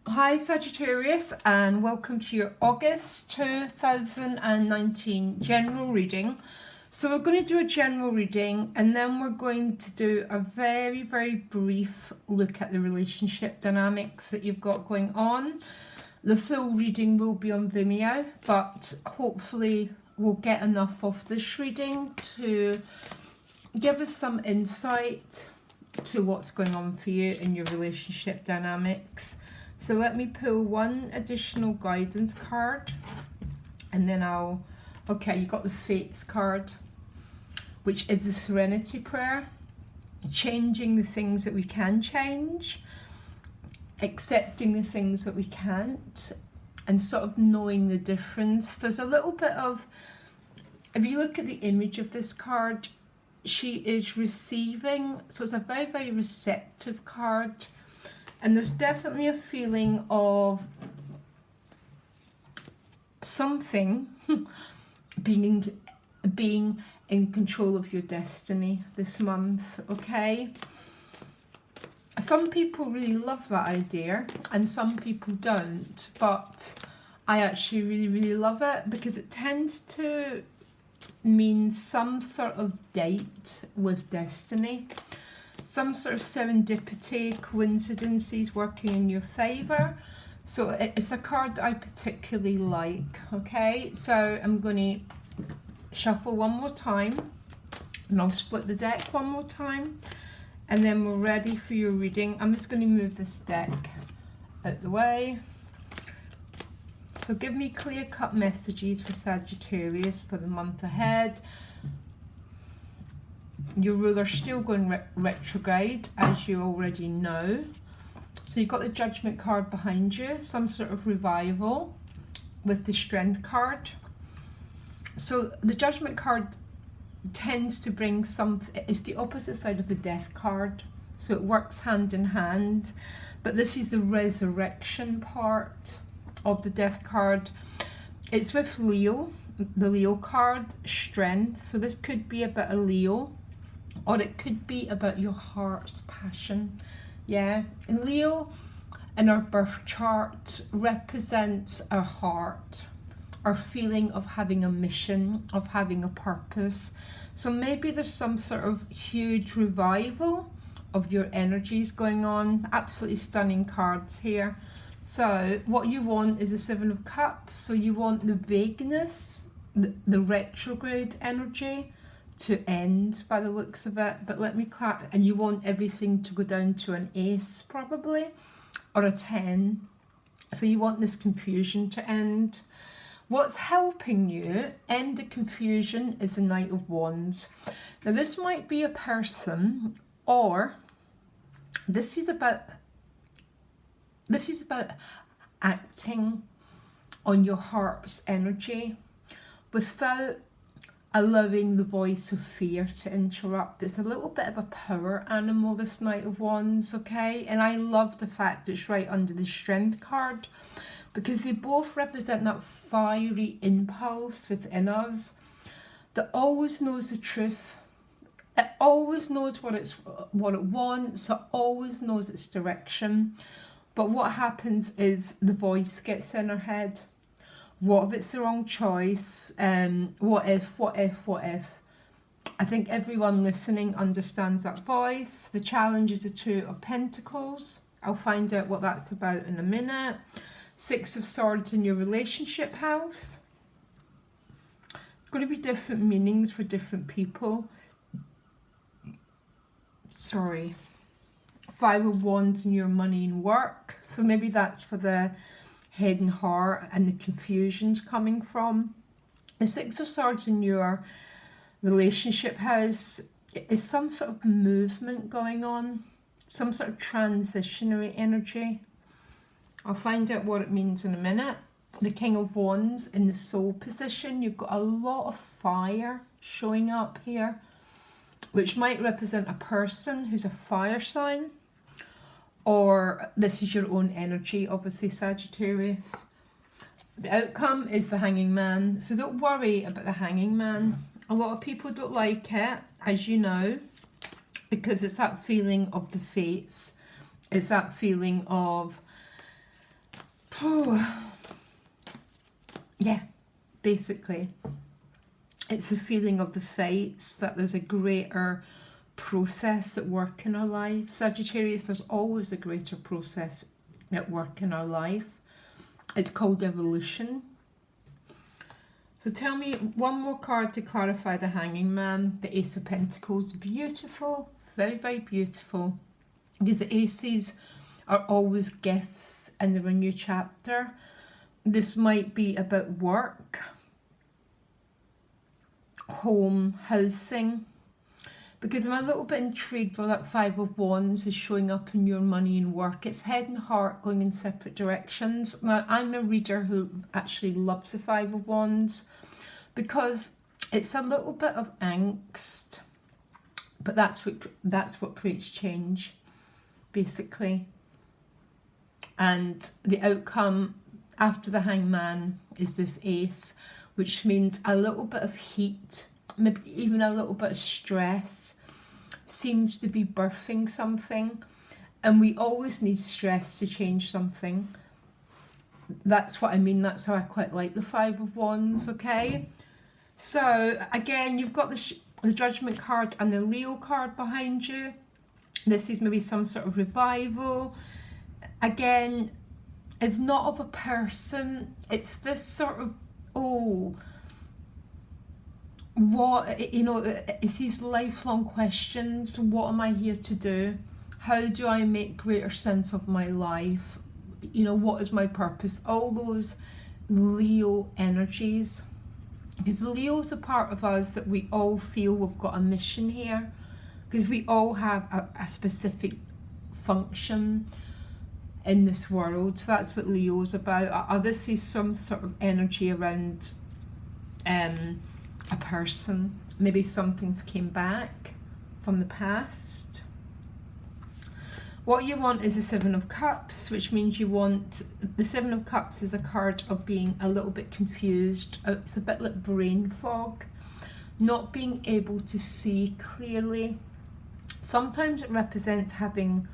Hi Sagittarius, and welcome to your August 2019 general reading. So we're going to do a general reading and then we're going to do a very brief look at the relationship dynamics that you've got going on. The full reading will be on Vimeo, but hopefully we'll get enough of this reading to give us some insight to what's going on for you in your relationship dynamics. So let me pull one additional guidance card and then okay, you got the Fates card, which is the Serenity Prayer, changing the things that we can change, accepting the things that we can't, and sort of knowing the difference. There's a little bit of, if you look at the image of this card, she is receiving, so it's a very receptive card. And there's definitely a feeling of something being in control of your destiny this month, okay? Some people really love that idea and some people don't, but I actually really love it because it tends to mean some sort of date with destiny. Some sort of serendipity, coincidences working in your favour. So it's a card that I particularly like, okay? So I'm going to shuffle one more time and I'll split the deck one more time and then we're ready for your reading. I'm just going to move this deck out the way. So give me clear-cut messages for Sagittarius for the month ahead. Your ruler's still going retrograde, as you already know. So you've got the Judgment card behind you, some sort of revival with the Strength card. So the Judgment card tends to bring it's the opposite side of the Death card. So it works hand in hand. But this is the resurrection part of the Death card. It's with Leo, the Leo card, Strength. So this could be about a Leo. Or it could be about your heart's passion. Yeah, and Leo in our birth chart represents our heart, our feeling of having a mission, of having a purpose. So maybe there's some sort of huge revival of your energies going on. Absolutely stunning cards here. So what you want is a Seven of Cups. So you want the vagueness, the retrograde energy to end by the looks of it, but let me clarify. And you want everything to go down to an ace probably, or a 10. So you want this confusion to end. What's helping you end the confusion is the Knight of Wands. Now this might be a person, or this is about acting on your heart's energy without allowing the voice of fear to interrupt. It's a little bit of a power animal, this Knight of Wands, okay? And I love the fact it's right under the Strength card because they both represent that fiery impulse within us that always knows the truth. It always knows what it wants. It always knows its direction. But what happens is the voice gets in our head. What if it's the wrong choice? What if? I think everyone listening understands that voice. The challenge is the Two of Pentacles. I'll find out what that's about in a minute. Six of Swords in your relationship house. Going to be different meanings for different people. Sorry. Five of Wands in your money and work. So maybe that's for the head and heart and the confusions coming from. The Six of Swords in your relationship house is some sort of movement going on, some sort of transitionary energy. I'll find out what it means in a minute. The King of Wands in the soul position, you've got a lot of fire showing up here, which might represent a person who's a fire sign. Or this is your own energy, obviously, Sagittarius. The outcome is the Hanging Man. So don't worry about the Hanging Man. A lot of people don't like it, as you know, because it's that feeling of the fates. It's that feeling of Yeah, basically. It's the feeling of the fates, that there's a greater process at work in our life. Sagittarius, there's always a greater process at work in our life. It's called evolution. So tell me one more card to clarify the Hanging Man. The Ace of Pentacles. Beautiful, very, very beautiful. Because the aces are always gifts and they're a new chapter. This might be about work, home, housing, because I'm a little bit intrigued where that Five of Wands is showing up in your money and work. It's head and heart going in separate directions. Now, I'm a reader who actually loves the Five of Wands because it's a little bit of angst, but that's what creates change, basically. And the outcome after the Hangman is this Ace, which means a little bit of heat, maybe even a little bit of stress seems to be birthing something. And we always need stress to change something. That's what I mean. That's how I quite like the Five of Wands, okay? So again, you've got the Judgment card and the Leo card behind you. This is maybe some sort of revival. Again, if not of a person, it's this sort of, what, you know, it's these lifelong questions. What am I here to do? How do I make greater sense of my life? You know, what is my purpose? All those Leo energies. Because Leo's a part of us that we all feel we've got a mission here. Because we all have a specific function in this world. So that's what Leo's about. This is some sort of energy around a person. Maybe something's came back from the past. What you want is the Seven of Cups, which means you want, the Seven of Cups is a card of being a little bit confused. It's a bit like brain fog, not being able to see clearly. Sometimes it represents having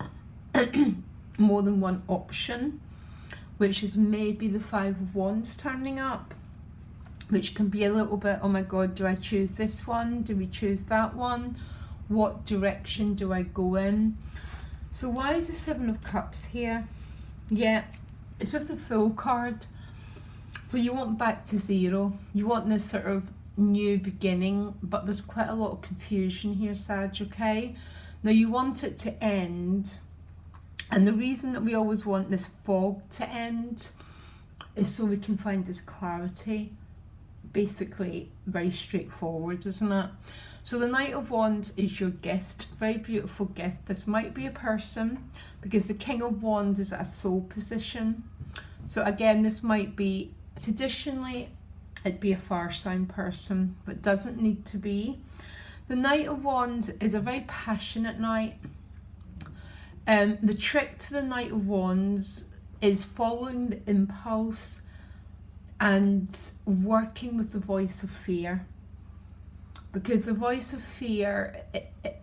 more than one option, which is maybe the Five of Wands turning up, which can be a little bit, oh my god, do I choose this one? Do we choose that one? What direction do I go in? So why is the Seven of Cups here? Yeah, it's with the Fool card. So you want back to zero. You want this sort of new beginning, but there's quite a lot of confusion here, Sag, okay? Now you want it to end, and the reason that we always want this fog to end is so we can find this clarity. Basically, very straightforward, isn't it? So the Knight of Wands is your gift, very beautiful gift. This might be a person, because the King of Wands is at a soul position. So again, this might be, traditionally, it'd be a fire sign person, but doesn't need to be. The Knight of Wands is a very passionate knight. The trick to the Knight of Wands is following the impulse and working with the voice of fear. Because the voice of fear, it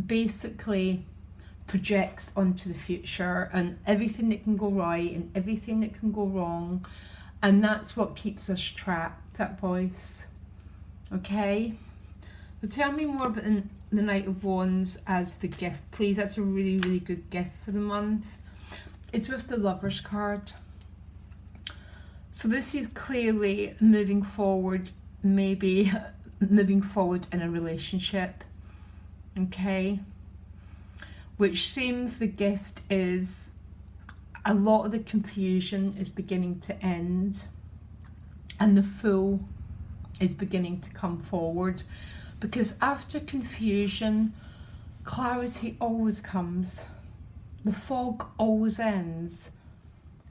basically projects onto the future and everything that can go right and everything that can go wrong. And that's what keeps us trapped, that voice. Okay? So tell me more about the Knight of Wands as the gift, please. That's a really, really good gift for the month. It's with the Lovers card. So this is clearly moving forward, maybe moving forward in a relationship, okay? Which seems the gift is a lot of the confusion is beginning to end and the Fool is beginning to come forward, because after confusion, clarity always comes. The fog always ends.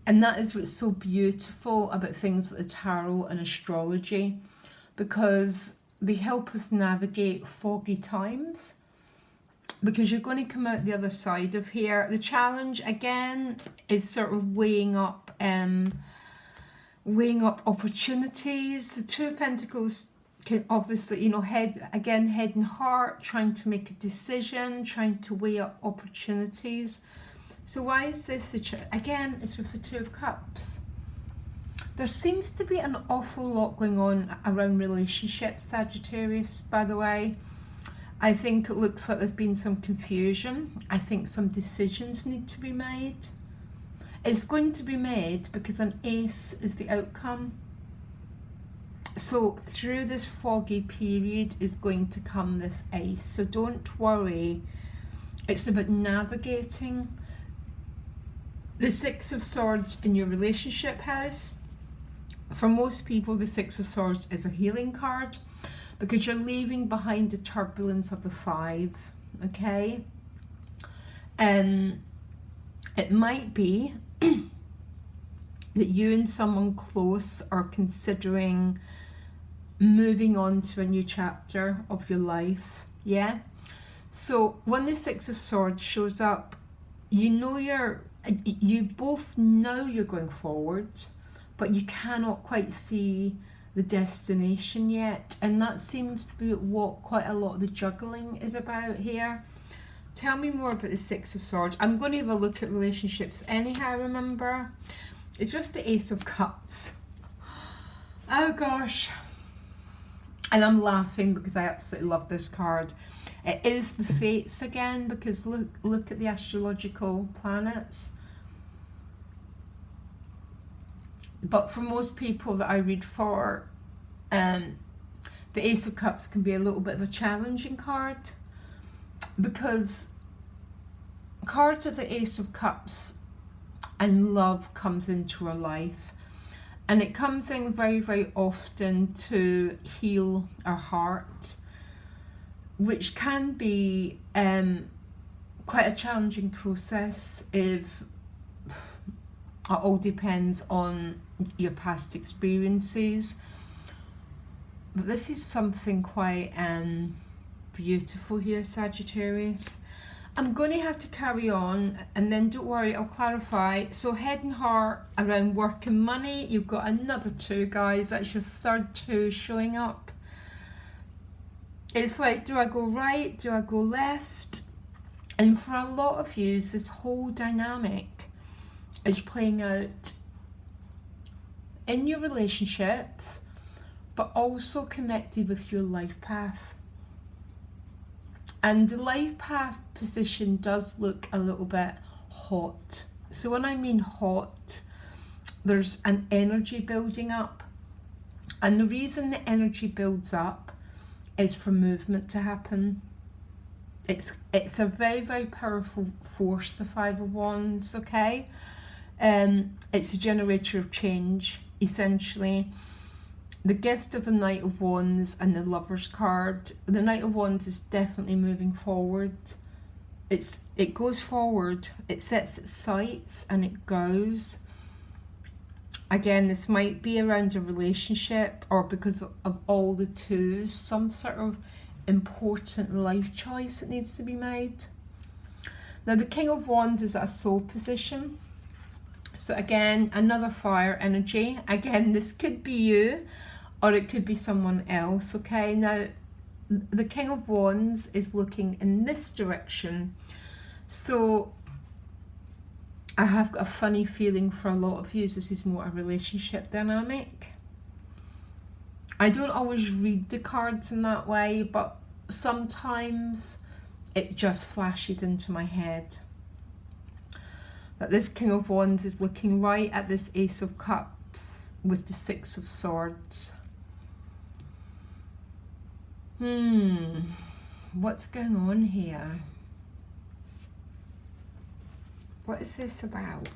And that is what's so beautiful about things like the tarot and astrology, because they help us navigate foggy times, because you're going to come out the other side of here. The challenge again is sort of weighing up opportunities. The Two of Pentacles can obviously, you know, head and heart, trying to make a decision, trying to weigh up opportunities. So why is this again, it's with the Two of Cups. There seems to be an awful lot going on around relationships, Sagittarius, by the way. I think it looks like there's been some confusion. I think some decisions need to be made. It's going to be made because an ace is the outcome. So through this foggy period is going to come this ace. So don't worry. It's about navigating. The Six of Swords in your relationship house. For most people, the Six of Swords is a healing card because you're leaving behind the turbulence of the Five, okay? It might be that you and someone close are considering moving on to a new chapter of your life, yeah? So when the Six of Swords shows up, you know you both know you're going forward, but you cannot quite see the destination yet, and that seems to be what quite a lot of the juggling is about here. Tell me more about the Six of Swords. I'm going to have a look at relationships anyhow, remember? It's with the Ace of Cups. Oh gosh. And I'm laughing because I absolutely love this card. It is the Fates again, because look at the astrological planets. But for most people that I read for, the Ace of Cups can be a little bit of a challenging card, because cards of the Ace of Cups and love comes into our life, and it comes in very, very often to heal our heart, which can be quite a challenging process if it all depends on your past experiences. But this is something quite beautiful here, Sagittarius. I'm going to have to carry on, and then don't worry, I'll clarify. So head and heart around work and money, you've got another two, guys. That's your third two showing up. It's like, do I go right? Do I go left? And for a lot of you, this whole dynamic is playing out in your relationships, but also connected with your life path. And the life path position does look a little bit hot. So when I mean hot, there's an energy building up. And the reason the energy builds up is for movement to happen. It's a very, very powerful force, the Five of Wands, okay? It's a generator of change, essentially. The gift of the Knight of Wands and the Lover's card. The Knight of Wands is definitely moving forward. It goes forward, it sets its sights and it goes. Again, this might be around a relationship, or because of all the twos, some sort of important life choice that needs to be made. Now the King of Wands is at a soul position. So again, another fire energy. Again, this could be you, or it could be someone else, okay? Now, the King of Wands is looking in this direction. So, I have got a funny feeling for a lot of you, this is more a relationship dynamic. I don't always read the cards in that way, but sometimes it just flashes into my head that this King of Wands is looking right at this Ace of Cups with the Six of Swords. What's going on here? What is this about?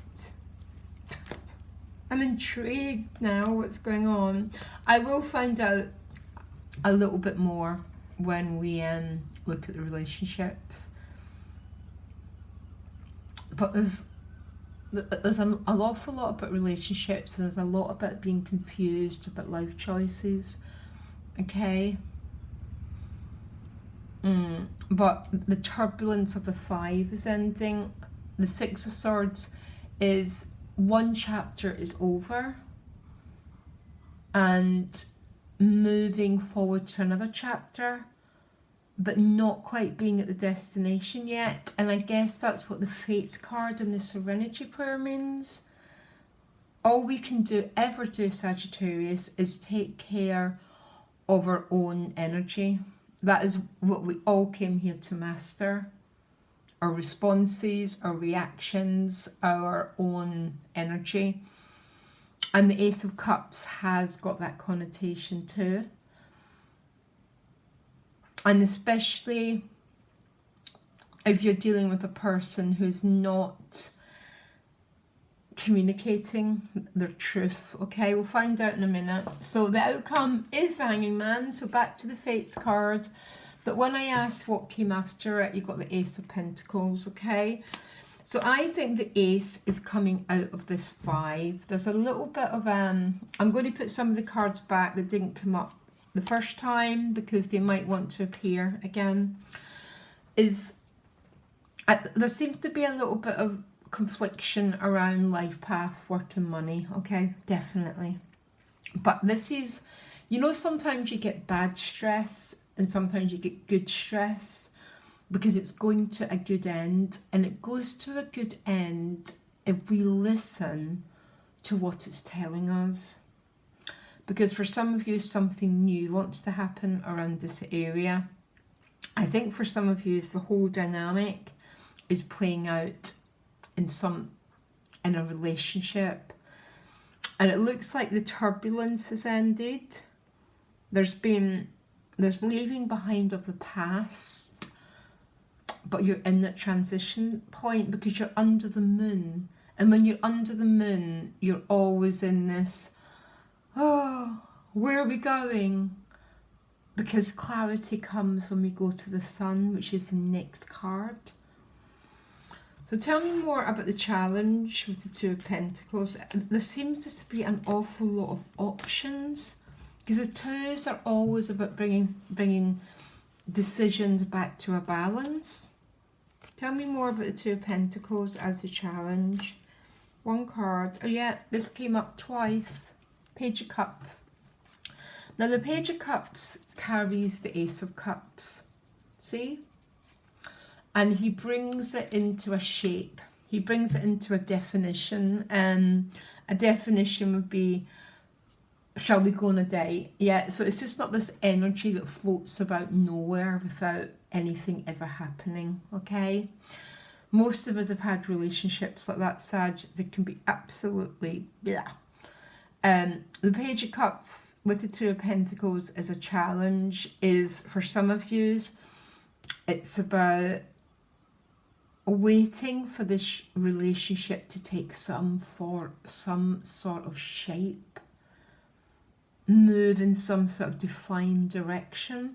I'm intrigued now what's going on. I will find out a little bit more when we look at the relationships. But there's an awful lot about relationships, and there's a lot about being confused about life choices, okay? But the turbulence of the Five is ending. The Six of Swords is one chapter is over and moving forward to another chapter. but not quite being at the destination yet. And I guess that's what the Fates card and the Serenity prayer means. All we can ever do, Sagittarius, is take care of our own energy. That is what we all came here to master. Our responses, our reactions, our own energy. And the Ace of Cups has got that connotation too. And especially if you're dealing with a person who's not communicating their truth. Okay, we'll find out in a minute. So the outcome is the Hanging Man. So back to the Fates card. But when I asked what came after it, you got the Ace of Pentacles. Okay, so I think the Ace is coming out of this 5. There's a little bit of I'm going to put some of the cards back that didn't come up the first time because they might want to appear again. There seems to be a little bit of confliction around life path, work and money. Okay, definitely. But this is, you know, sometimes you get bad stress and sometimes you get good stress because it's going to a good end, and it goes to a good end if we listen to what it's telling us. Because for some of you, something new wants to happen around this area. I think for some of you, the whole dynamic is playing out in a relationship, and it looks like the turbulence has ended. There's leaving behind of the past, but you're in that transition point because you're under the moon, and when you're under the moon, you're always in this, oh, where are we going? Because clarity comes when we go to the sun, which is the next card. So tell me more about the challenge with the Two of Pentacles. There seems to be an awful lot of options, because the twos are always about bringing decisions back to a balance. Tell me more about the Two of Pentacles as a challenge. One card. Oh yeah, this came up twice. Page of Cups. Now the Page of Cups carries the Ace of Cups. See? And he brings it into a shape. He brings it into a definition. A definition would be, shall we go on a date? Yeah, so it's just not this energy that floats about nowhere without anything ever happening, okay? Most of us have had relationships like that, Sag. They can be absolutely, yeah. The Page of Cups with the Two of Pentacles as a challenge is, for some of you, it's about waiting for this relationship to take some sort of shape, move in some sort of defined direction.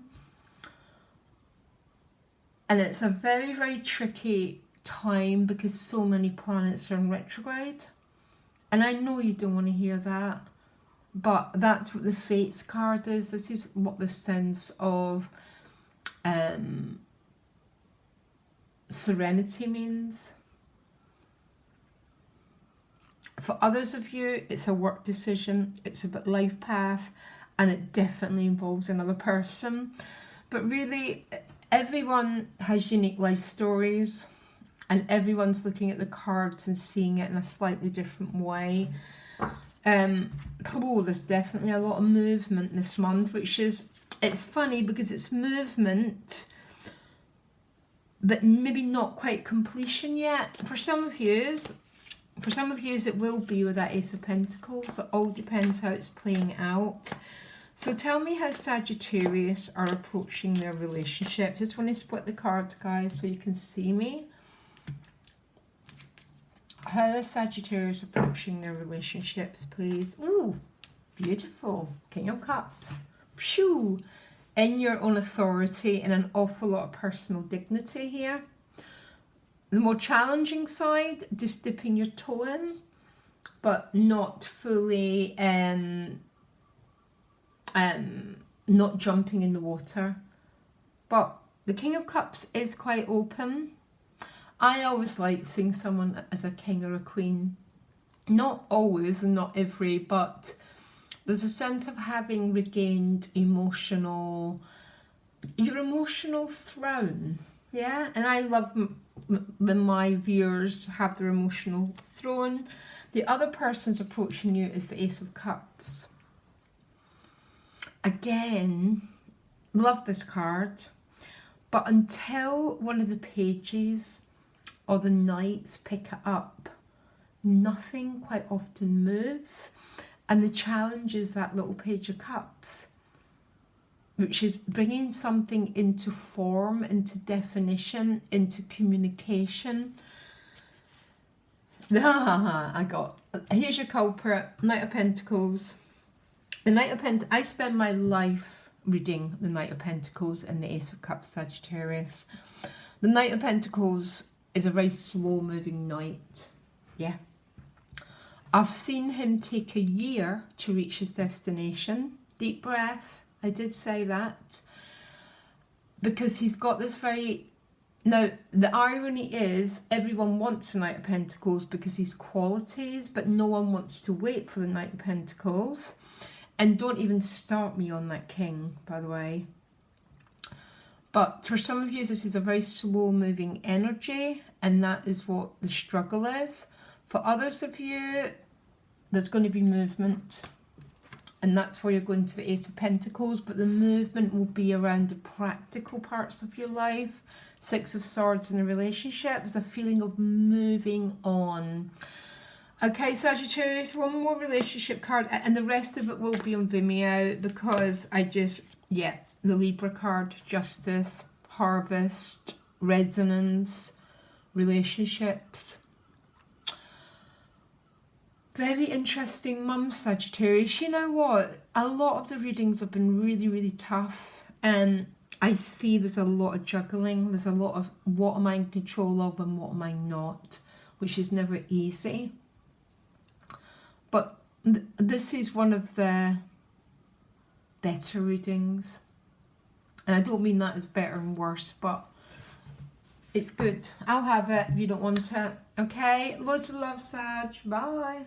And it's a very, very tricky time because so many planets are in retrograde. And I know you don't want to hear that, but that's what the Fates card is. This is what the sense of serenity means. For others of you, it's a work decision, it's about life path, and it definitely involves another person. But really, everyone has unique life stories, and everyone's looking at the cards and seeing it in a slightly different way. There's definitely a lot of movement this month, which is, it's funny because it's movement, but maybe not quite completion yet. For some of you, it will be with that Ace of Pentacles. It all depends how it's playing out. So tell me how Sagittarius are approaching their relationships. Just want to split the cards, guys, so you can see me. How is Sagittarius approaching their relationships, please? Ooh, beautiful. King of Cups. Phew. In your own authority and an awful lot of personal dignity here. The more challenging side, just dipping your toe in, but not fully, not jumping in the water. But the King of Cups is quite open. I always like seeing someone as a king or a queen. Not always and not every, but there's a sense of having regained emotional your emotional throne. Yeah, and I love when my viewers have their emotional throne. The other person's approaching you is the Ace of Cups. Again, love this card, but until one of the pages or the knights pick it up, nothing quite often moves. And the challenge is that little Page of Cups, which is bringing something into form, into definition, into communication. Here's your culprit, Knight of Pentacles. The Knight of Pentacles, I spend my life reading the Knight of Pentacles and the Ace of Cups, Sagittarius. The Knight of Pentacles is a very slow moving knight. Yeah. I've seen him take a year to reach his destination. Deep breath. I did say that. Because he's got this very... Now, the irony is everyone wants a Knight of Pentacles because he's qualities, but no one wants to wait for the Knight of Pentacles. And don't even start me on that King, by the way. But for some of you, this is a very slow moving energy, and that is what the struggle is. For others of you, there's going to be movement, and that's where you're going to the Ace of Pentacles, but the movement will be around the practical parts of your life. Six of Swords in a relationship, there's a feeling of moving on. Okay, Sagittarius, one more relationship card, and the rest of it will be on Vimeo because the Libra card, Justice, Harvest, Resonance, Relationships. Very interesting month, Sagittarius. You know what? A lot of the readings have been really, really tough. And I see there's a lot of juggling. There's a lot of what am I in control of and what am I not, which is never easy. But this is one of the better readings. And I don't mean that as better and worse, but it's good. I'll have it if you don't want it. Okay? Loads of love, Sag. Bye.